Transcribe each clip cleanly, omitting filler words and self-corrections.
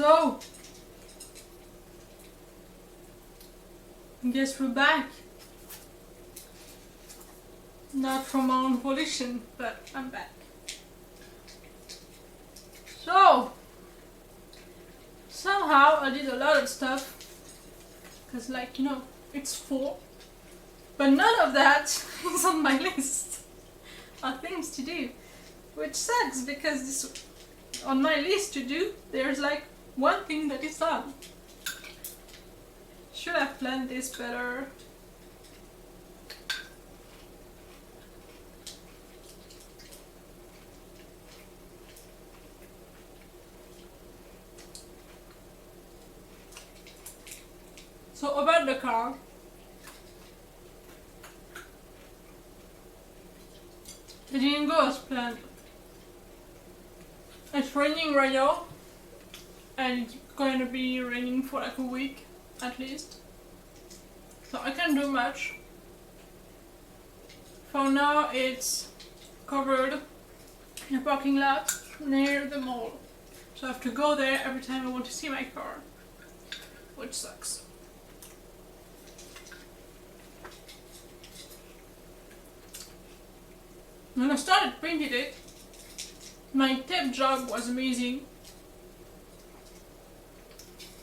So, I guess we're back. Not from my own volition, but I'm back. So, somehow I did a lot of stuff, because like, you know, it's full. But none of that is on my list of things to do. Which sucks, because this, on my list to do, there's like one thing that is done. Should have planned this better. So about the car. It didn't go as planned. It's raining right now, and it's going to be raining for like a week at least. So I can't do much. For now it's covered in a parking lot near the mall. So I have to go there every time I want to see my car, which sucks. When I started painting it, my tape job was amazing.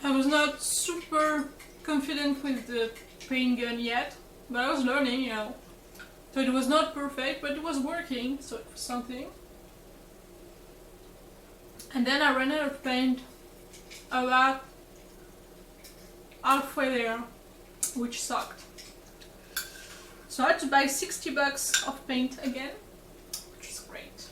I was not super confident with the paint gun yet, but I was learning, you know. So it was not perfect, but it was working, so it was something. And then I ran out of paint about halfway there, which sucked. So I had to buy 60 bucks of paint again, which is great.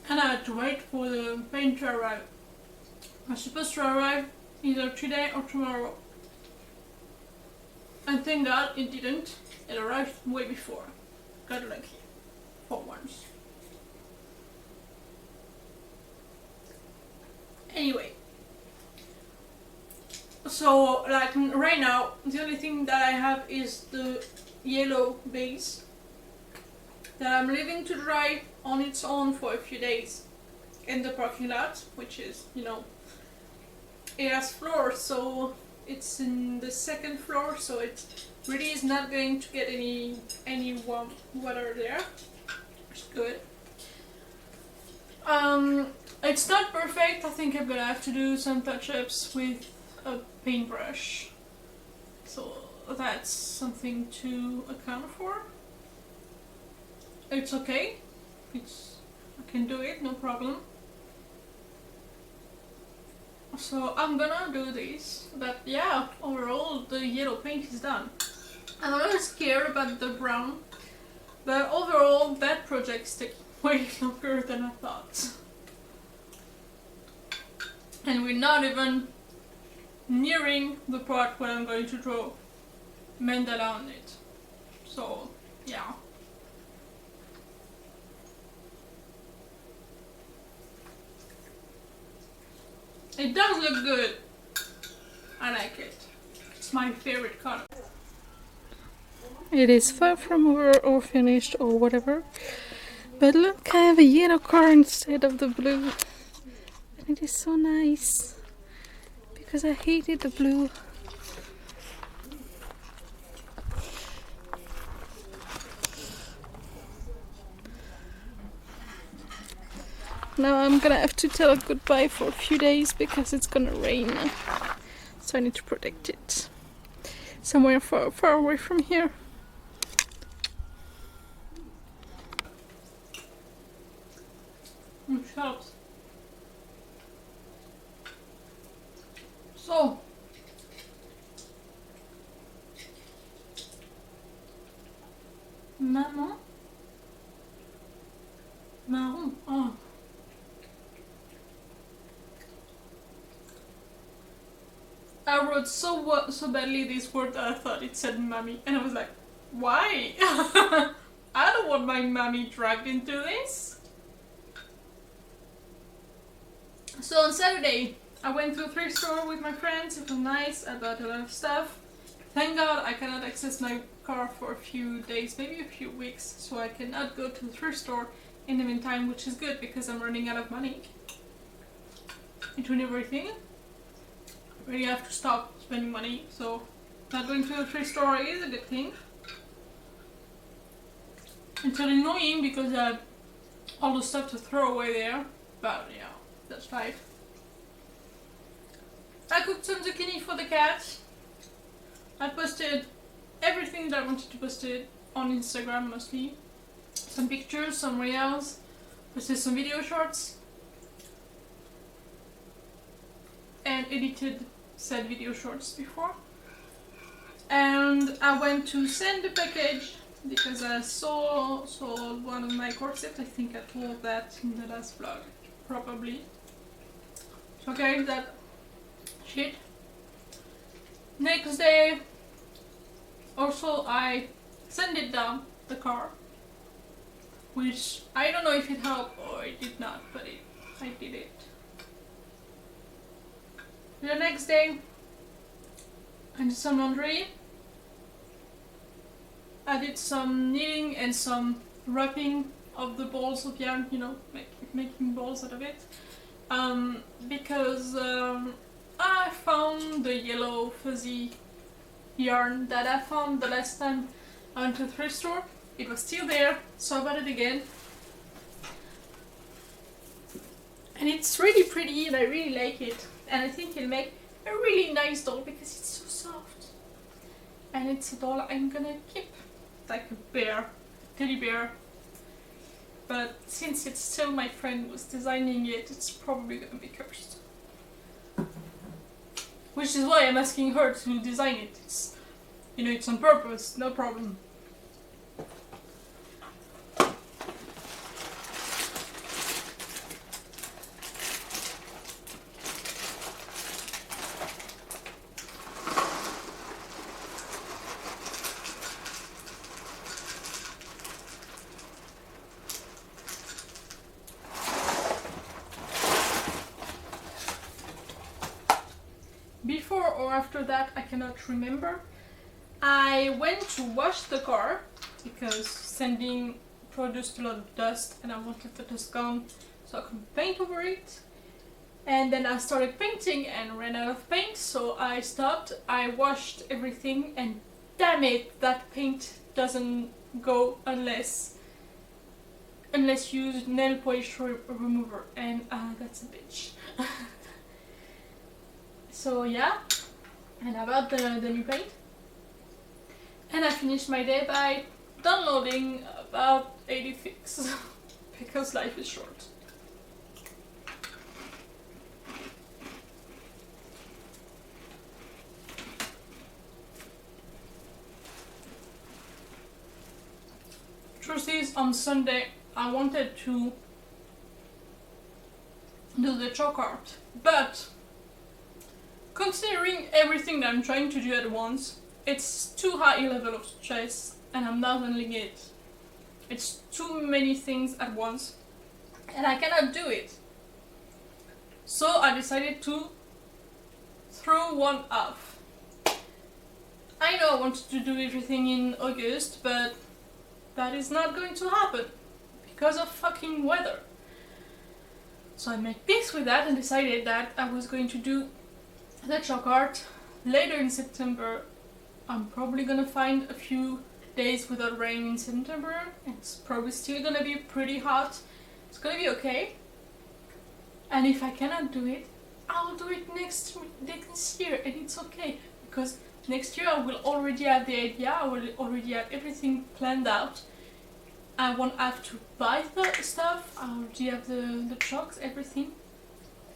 And I had to wait for the paint to arrive. It was supposed to arrive either today or tomorrow. And thank God it didn't. It arrived way before. Got lucky. For once. Anyway. So, like, right now, the only thing that I have is the yellow base that I'm leaving to dry on its own for a few days in the parking lot, which is, you know, it has floors, so it's in the second floor, so it really is not going to get any warm water there, which is good. It's not perfect. I think I'm gonna have to do some touch-ups with a paintbrush, so that's something to account for. It's okay. I can do it, no problem. So I'm gonna do this, but yeah, overall the yellow paint is done. I'm a little scared about the brown, but overall that project's taking way longer than I thought. And we're not even nearing the part where I'm going to draw mandala on it. So yeah. It does look good. I like it. It's my favorite color. It is far from over or finished or whatever. But look, I have a yellow car instead of the blue. And it is so nice. Because I hated the blue. Now I'm gonna have to tell it goodbye for a few days because it's gonna rain. So I need to protect it somewhere far, far away from here. Which helps. So Maman Marron. Oh. I wrote so badly this word that I thought it said mommy, and I was like, why? I don't want my mommy dragged into this. So on Saturday, I went to a thrift store with my friends. It was nice. I bought a lot of stuff. Thank God I cannot access my car for a few days, maybe a few weeks, so I cannot go to the thrift store in the meantime, which is good because I'm running out of money between everything. Really have to stop spending money, so not going to the thrift store is a good thing. It's really annoying because I have all the stuff to throw away there, but yeah, that's life. I cooked some zucchini for the cat. I posted everything that I wanted to post it on Instagram mostly. Some pictures, some reels, posted some video shorts, and edited said video shorts before. And I went to send the package because I sold one of my corsets. I think I told that in the last vlog, probably. So I carried that shit. Next day, also I sent it down the car, which I don't know if it helped or it did not, but I did it. The next day, I did some laundry. I did some knitting and some wrapping of the balls of yarn, you know, making balls out of it. Because I found the yellow fuzzy yarn that I found the last time I went to the thrift store. It was still there, so I bought it again. And it's really pretty and I really like it. And I think it'll make a really nice doll because it's so soft. And it's a doll I'm gonna keep. Like a bear, teddy bear. But since it's still my friend who's designing it, it's probably gonna be cursed. Which is why I'm asking her to design it. It's, you know, it's on purpose, no problem. Before or after that, I cannot remember. I went to wash the car because sanding produced a lot of dust and I wanted the dust gone so I could paint over it. And then I started painting and ran out of paint, so I stopped. I washed everything and damn it, that paint doesn't go unless you use nail polish remover, and that's a bitch. So yeah, and I bought the new paint. And I finished my day by downloading about 80 fics because life is short. Truth is, on Sunday I wanted to do the chalk art, but considering everything that I'm trying to do at once, it's too high a level of stress and I'm not handling it. It's too many things at once and I cannot do it. So I decided to throw one off. I know I wanted to do everything in August, but that is not going to happen because of fucking weather. So I made peace with that and decided that I was going to do the chalk art later in September. I'm probably gonna find a few days without rain in September. It's probably still gonna be pretty hot. It's gonna be okay. And if I cannot do it, I'll do it next year, and it's okay because next year I will already have the idea. I will already have everything planned out. I won't have to buy the stuff. I already have the chalks, everything.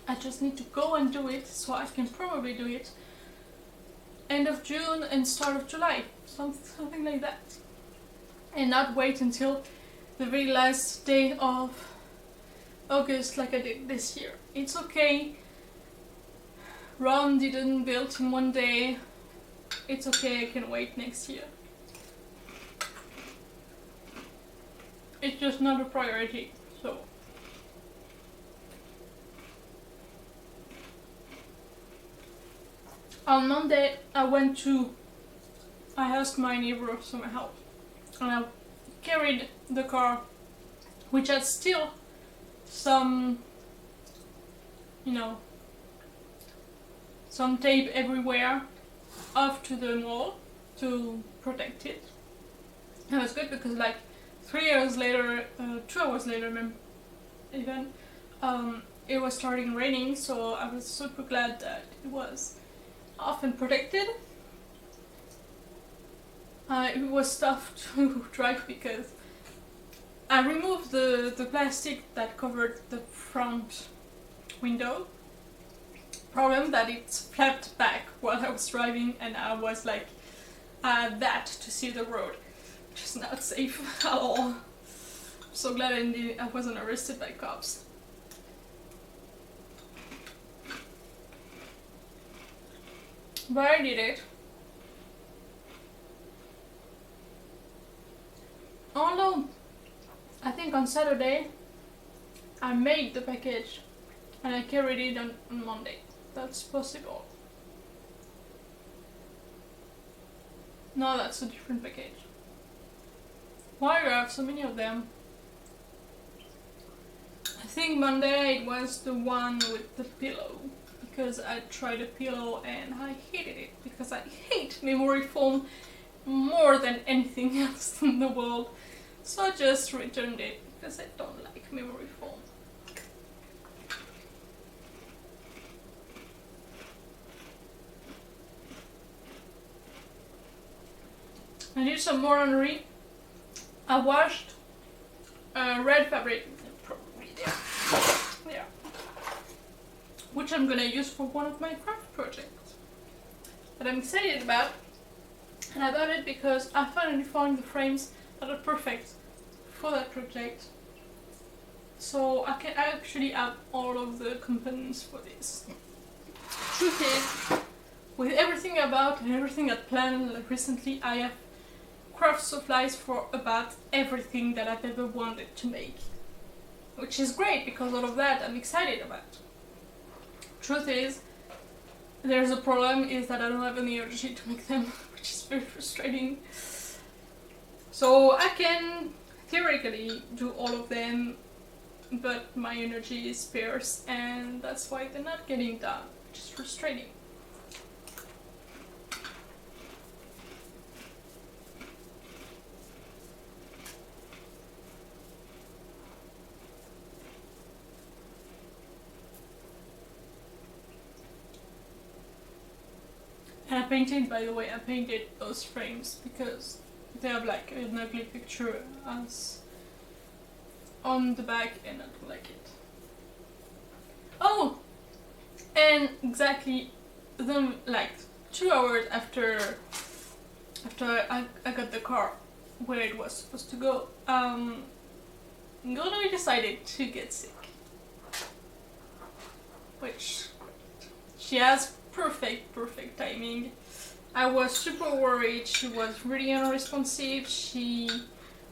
I just need to go and do it, so I can probably do it end of June and start of July, something like that, and not wait until the very last day of August like I did this year. It's okay. Rome didn't build in one day. It's okay, I can wait next year. It's just not a priority, so. On Monday, I went to I asked my neighbor for some help, and I carried the car, which had still some, you know, some tape everywhere, off to the mall to protect it. And it was good because like 3 years later, 2 hours later even, it was starting raining, so I was super glad that it was off and protected. It was tough to drive because I removed the plastic that covered the front window. Problem that it flapped back while I was driving, and I was like that to see the road, which is not safe at all. I'm so glad I wasn't arrested by cops. But I did it. Although, I think on Saturday I made the package and I carried it on Monday. That's possible. No, that's a different package. Why do I have so many of them? I think Monday it was the one with the pillow, because I tried a pillow and I hated it because I hate memory foam more than anything else in the world. So I just returned it because I don't like memory foam. I did some more laundry. I washed red fabric, probably there, which I'm gonna use for one of my craft projects that I'm excited about. And I bought it because I finally found the frames that are perfect for that project. So I can actually have all of the components for this. Truth is, with everything I bought and everything I planned recently, I have craft supplies for about everything that I've ever wanted to make. Which is great because all of that I'm excited about. Truth is, there's a problem is that I don't have any energy to make them, which is very frustrating. So I can theoretically do all of them, but my energy is sparse and that's why they're not getting done, which is frustrating. And I painted, by the way, I painted those frames because they have like an ugly picture as on the back and I don't like it. Oh! And exactly then like 2 hours after I got the car where it was supposed to go, Gono decided to get sick. Which she has perfect timing. I was super worried. She was really unresponsive. She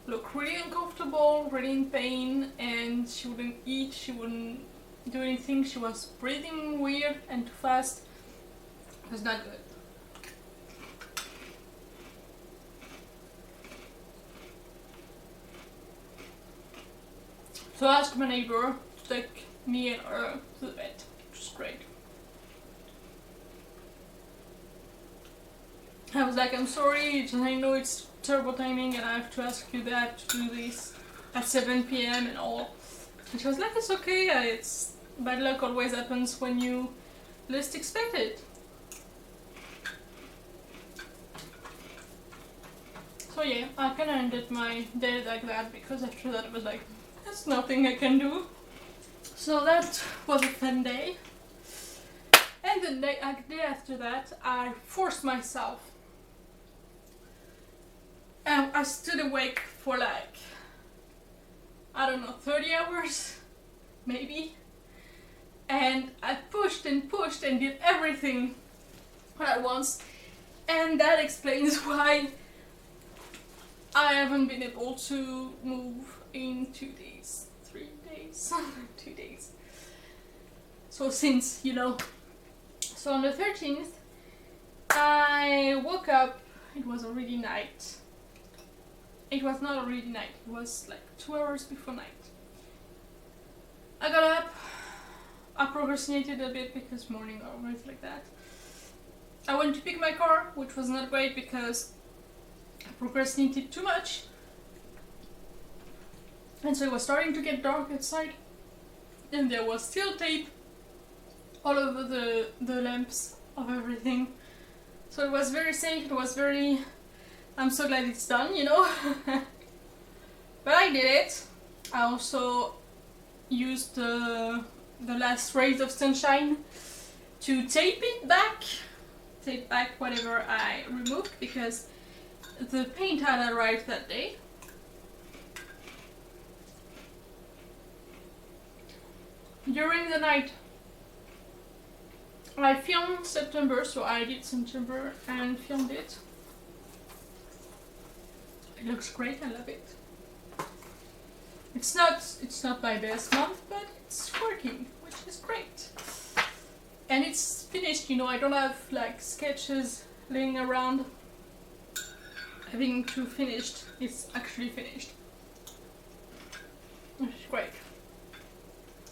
looked really uncomfortable, really in pain, and she wouldn't eat, she wouldn't do anything. She was breathing weird and too fast. It was not good. So I asked my neighbor to take me and her to the vet, which is great. I was like, I'm sorry, I know it's terrible timing and I have to ask you that to do this at 7 PM and all. And she was like, it's okay, it's bad luck always happens when you least expect it. So yeah, I kinda ended my day like that because after that I was like, there's nothing I can do. So that was a fun day. And the day after that, I forced myself. And I stood awake for like, I don't know, 30 hours, maybe. And I pushed and pushed and did everything all at once. And that explains why I haven't been able to move in 2 days, 3 days, 2 days. So since, you know. So on the 13th, I woke up it was already night. It was not already night, it was like 2 hours before night. I got up, I procrastinated a bit because morning always like that. I went to pick my car, which was not great because I procrastinated too much. And so it was starting to get dark outside. And there was still tape all over the lamps of everything. So it was very safe, it was very... I'm so glad it's done, you know. But I did it. I also used the last rays of sunshine to tape back whatever I removed, because the paint had arrived that day. During the night I filmed September, so I did September and filmed it. It looks great, I love it. It's not my best month, but it's working, which is great. And it's finished, you know, I don't have like sketches laying around having to finished. It's actually finished. Which is great.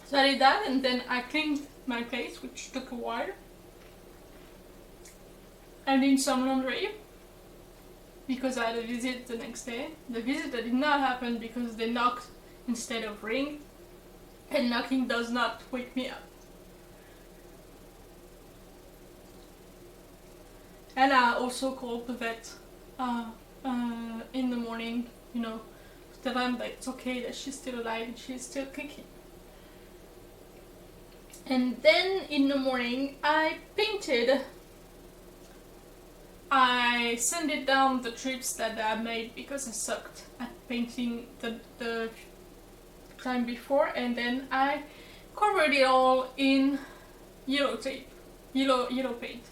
So I did that, and then I cleaned my place, which took a while. I did some laundry because I had a visit the next day. The visit did not happen because they knocked instead of ring, and knocking does not wake me up. And I also called the vet in the morning, you know, to tell them that it's okay, that she's still alive and she's still kicking. And then in the morning I painted. I sanded down the strips that I made because I sucked at painting the time before, and then I covered it all in yellow tape, yellow paint.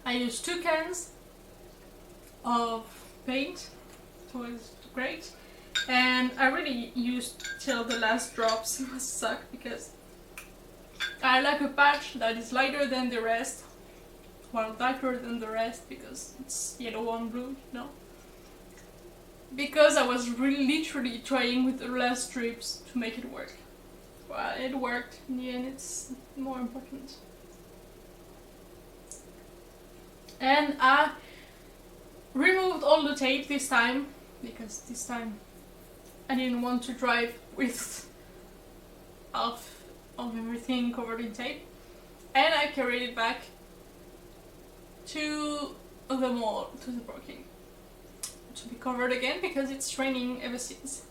I used 2 cans of paint, so it's great, and I really used till the last drops. It must suck because I like a patch that is lighter than the rest, well, darker than the rest because it's yellow and blue, you know. Because I was really literally trying with the last strips to make it work. Well, it worked in the end, it's more important. And I removed all the tape this time, because this time I didn't want to drive with half of everything covered in tape. And I carried it back to the mall, to the parking, to be covered again because it's raining ever since.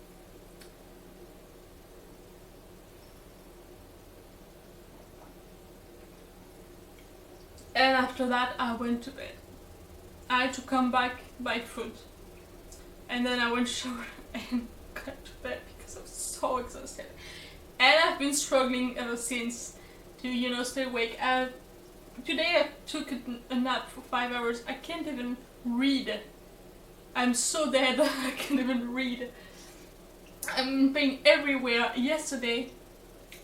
And after that I went to bed. I had to come back by foot, and then I went to shower and got to bed because I was so exhausted. And I've been struggling ever since to, you know, stay awake. Today I took a nap for 5 hours. I can't even read. I'm so dead I can't even read. I'm in pain everywhere. Yesterday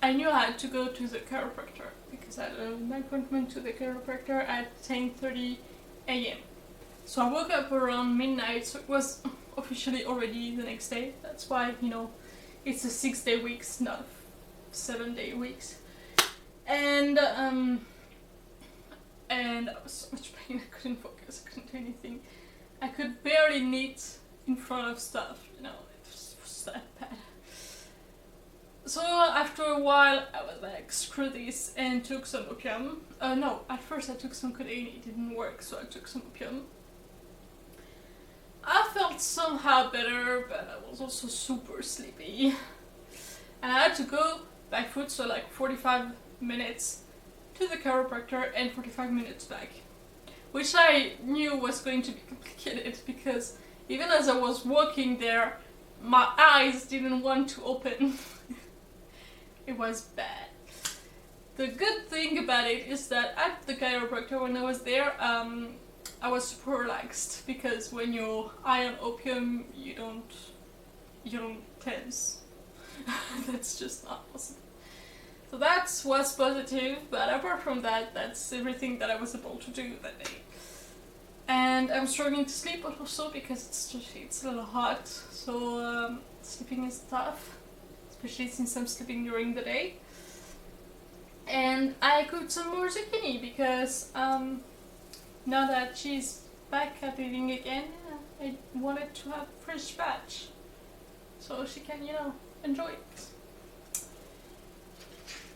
I knew I had to go to the chiropractor because I had an appointment to the chiropractor at 10:30 a.m. So I woke up around midnight, so it was officially already the next day. That's why, you know, it's a 6-day weeks, not 7-day weeks. And I was so much pain, I couldn't focus, I couldn't do anything. I could barely knit in front of stuff, you know, it was that bad. So after a while I was like, screw this, and took some opium. No, at first I took some codeine, it didn't work, so I took some opium. I felt somehow better, but I was also super sleepy. And I had to go by foot, so like 45 minutes to the chiropractor and 45 minutes back. Which I knew was going to be complicated because even as I was walking there, my eyes didn't want to open. It was bad. The good thing about it is that at the chiropractor, when I was there, I was super relaxed because when you're high on opium, you don't tense. That's just not possible. So that was positive, but apart from that, that's everything that I was able to do that day. and I'm struggling to sleep also because it's a little hot, so sleeping is tough, especially since I'm sleeping during the day. And I cooked some more zucchini because now that she's back at eating again, I wanted to have fresh batch so she can, enjoy it.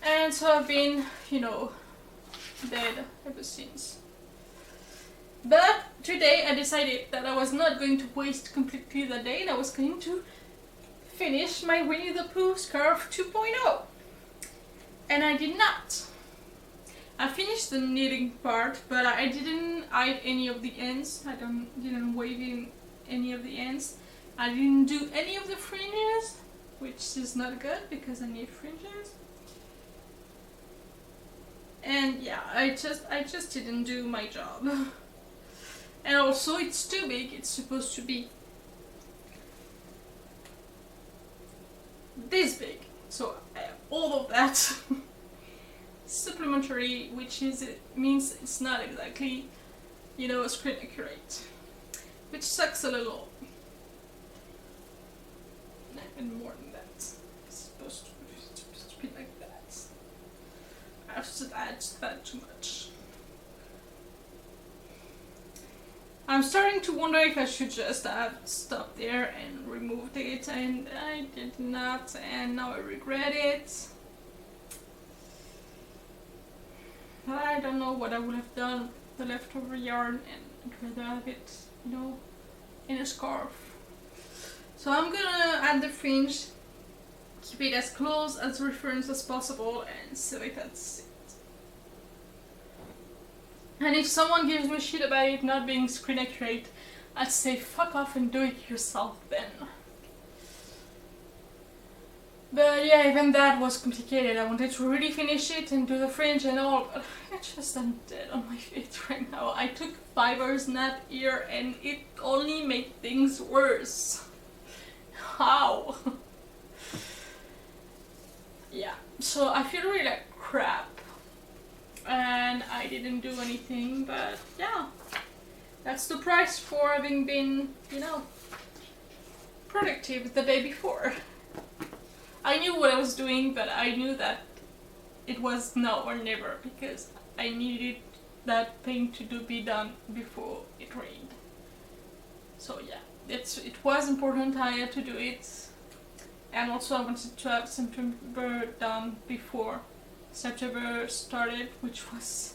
And so I've been, dead ever since. But today I decided that I was not going to waste completely the day, and I was going to finish my Winnie the Pooh scarf 2.0. And I did not. I finished the knitting part, but I didn't iron any of the ends. I didn't weave in any of the ends. I didn't do any of the fringes, which is not good because I need fringes. And yeah, I just didn't do my job. And also it's too big. It's supposed to be this big. So all of that supplementary, which means it's not exactly, screen accurate, which sucks a little. Even more than that. It's supposed to be like that. I've just added that too much. I'm starting to wonder if I should just have stopped there and removed it, and I did not, and now I regret it. But I don't know what I would have done with the leftover yarn, and I'd rather have it, in a scarf. So I'm gonna add the fringe, keep it as close as reference as possible, and sew it as it. And if someone gives me shit about it not being screen accurate, I'd say fuck off and do it yourself then. But yeah, even that was complicated. I wanted to really finish it and do the fringe and all, but I just am dead on my feet right now. I took 5 hours nap here and it only made things worse. How? Yeah, so I feel really like crap. And I didn't do anything, but yeah, that's the price for having been, productive the day before. I knew what I was doing, but I knew that it was now or never because I needed that thing to be done before it rained. So yeah, it was important. I had to do it, and also I wanted to have September done before September started, which was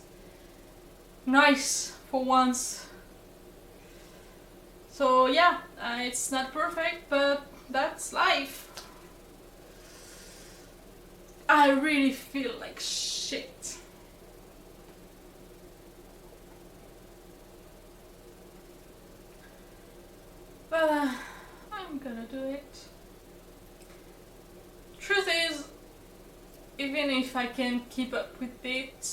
nice for once. So yeah, it's not perfect, but that's life. I really feel like shit. But I'm gonna do it. Truth is, even if I can keep up with it,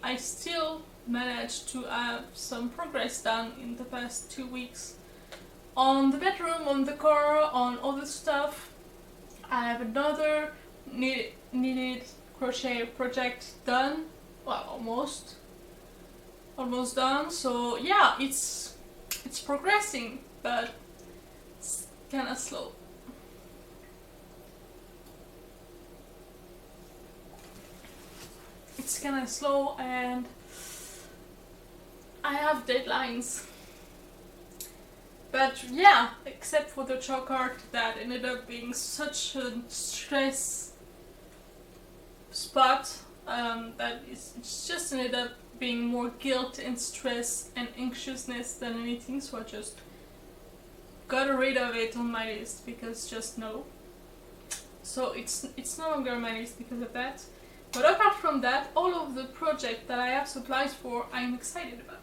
I still managed to have some progress done in the past 2 weeks. On the bedroom, on the car, on other stuff. I have another knitted crochet project done. Well, almost done. So yeah, it's progressing, but it's kinda slow. It's kinda slow, and I have deadlines. But yeah, except for the chalk art that ended up being such a stress spot, that it's just ended up being more guilt and stress and anxiousness than anything, so I just got rid of it on my list because just no. So it's no longer on my list because of that. But apart from that, all of the projects that I have supplies for, I'm excited about.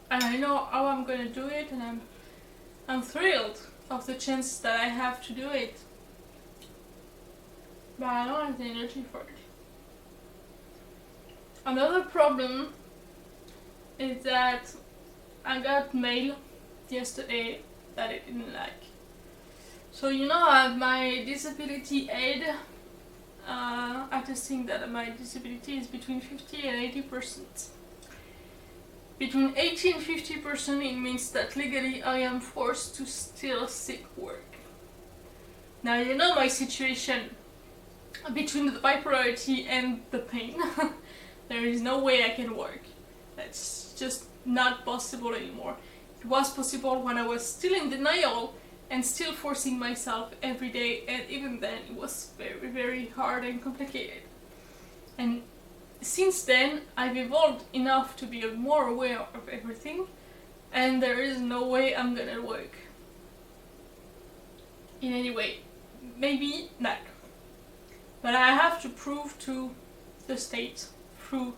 And I know how I'm gonna do it, and I'm thrilled of the chance that I have to do it. But I don't have the energy for it. Another problem is that I got mail yesterday that I didn't like. So I have my disability aid attesting that my disability is between 50 and 80%. between 80 and 50%, it means that legally I am forced to still seek work. Now you know my situation between the bipolarity and the pain. There is no way I can work. That's just not possible anymore. It was possible when I was still in denial and still forcing myself every day, and even then it was very, very hard and complicated. And since then, I've evolved enough to be more aware of everything, and there is no way I'm gonna work in any way. Maybe not. But I have to prove to the state, through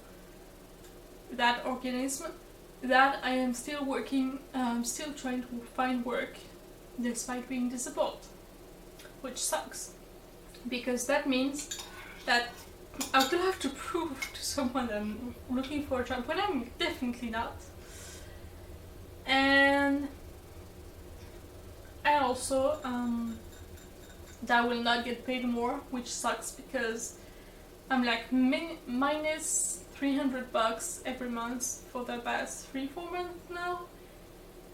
that organism, that I am still working, still trying to find work despite being disabled, which sucks, because that means that I will have to prove to someone that I'm looking for a job when I'm definitely not. And also that I will not get paid more, which sucks because I'm like minus $300 every month for the past 3-4 months now,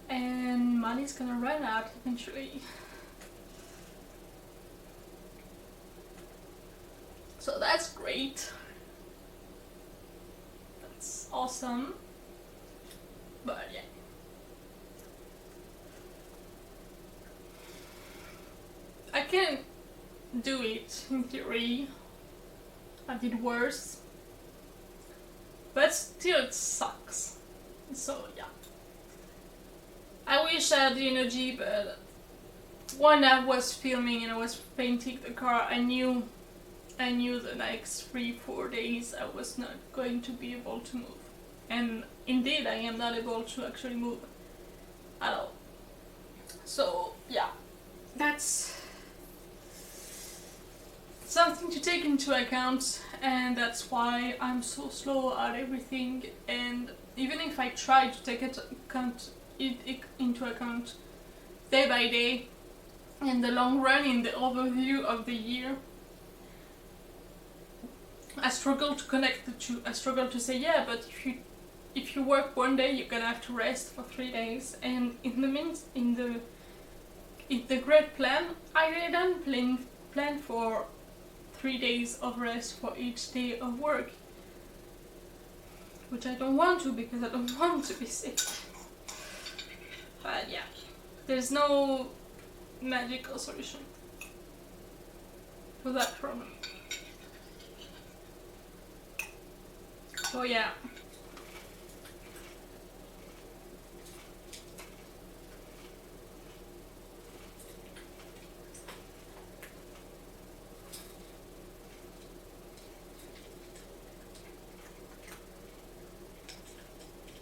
and money's gonna run out eventually. So that's great. That's awesome. But yeah. I can do it in theory. I did worse. But still it sucks. So yeah. I wish I had the energy, but when I was filming and I was painting the car, I knew the next 3-4 days I was not going to be able to move. And indeed I am not able to actually move at all. So yeah, that's something to take into account, and that's why I'm so slow at everything. And even if I try to take it into account day by day, in the long run, in the overview of the year, I struggle to connect the two. I struggle to say, yeah, but if you work one day, you're gonna have to rest for 3 days. And in the great plan, I didn't plan for 3 days of rest for each day of work, which I don't want to, because I don't want to be sick. But yeah, there's no magical solution to that problem. So yeah.